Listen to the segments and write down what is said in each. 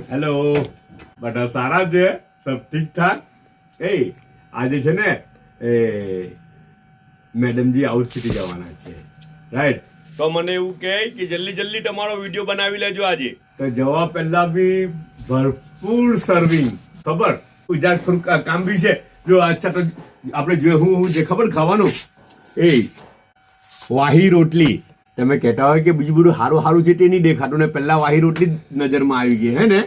hello બધા સારા છે સબ ઠીક ઠાક આજે છે ને મેડમજી આઉટ સિટી જવાના છે રાઈટ તો મને એવું કહે કે જલ્દી તમારો વિડીયો બનાવી લેજો આજે તો જવા પહેલા બી ભરપૂર સર્વિંગ ખબર ઉજાર થોડુંક કામ બી છે જો અચ્છા તો આપણે જોઈએ હું જે ખબર ખાવાનું વાહી રોટલી તમે કહેતા હોય કે બીજું બધું સારું છે તે નહીં દેખાતું ને પહેલા વાહી રોટલી જ નજરમાં આવી ગઈ હે ને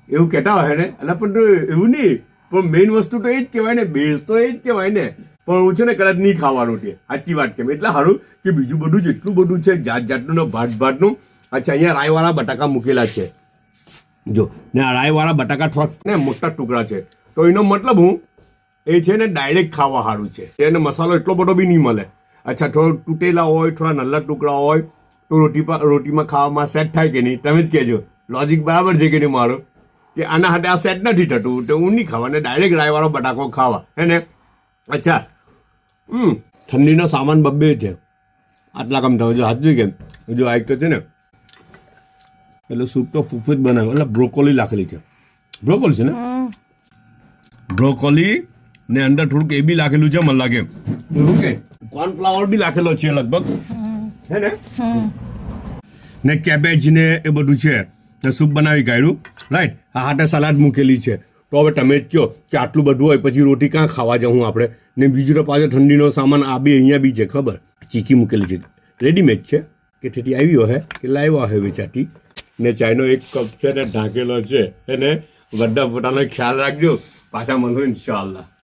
એવું કહેતા હોય ને એટલે પણ એવું નહીં પણ મેઇન વસ્તુ તો એ જ કહેવાય ને બેઝ તો એ જ કહેવાય ને પણ હું છે ને કદાચ નહીં ખાવાનું છે સાચી વાત કેમ એટલે સારું કે બીજું બધું જેટલું બધું છે જાતનું ને ભાતનું અચ્છા અહીંયા રાયવાળા બટાકા મૂકેલા છે જો ને આ રાયવાળા બટાકા થોડાક ને મોટા ટુકડા છે તો એનો મતલબ હું એ છે ને ડાયરેક્ટ ખાવા સારું છે એને મસાલો એટલો બધો બી નહીં મળે અચ્છા થોડો તૂટેલા હોય થોડા નલ્લા ટુકડા હોય તો રોટીમાં ખાવામાં સેટ થાય કે નહીં તમે જ કહેજો લોજિક બરાબર છે કે નહીં મારું કે આના માટે આ સેટ નથી થતું તો હું નહીં ખાવા ને ડાયરેક્ટ રાયવાળો બટાકો ખાવા હે ને અચ્છા ઠંડીનો સામાન બબ્બે છે આટલા કમ તમે જો હાથ જોઈ કેમ જો આ એક તો છે ને એટલે સૂપ તો ફૂફૂ જ બનાવ્યું એટલે બ્રોકોલી નાખેલી છે બ્રોકોલી છે ને બ્રોકોલી ને અંદર થોડુંક એ બી નાખેલું છે મને લાગે એવું કે કોર્નફ્લાવર બી નાખેલો છે લગભગ હે ને કેબેજ ને એ બધું છે ને સૂપ બનાવી કાઢ્યું રાઈટ આ હાટે સલાડ મૂકેલી છે તો હવે તમે જ કહો કે આટલું બધું હોય પછી રોટી ક્યાં ખાવા જાઉં આપણે ને બીજું તો પાછો ઠંડીનો સામાન આ બી અહીંયા બી છે ખબર ચીકી મૂકેલી છે રેડીમેડ છે કે ઠેઠી આવ્યો હે કે લાવ્યો હે વેચાતી ને ચાયનો એક કપ છે ને ઢાંકેલો છે એને બધા પોતાનો ખ્યાલ રાખજો પાછા મળો ઇન્શાઅલ્લાહ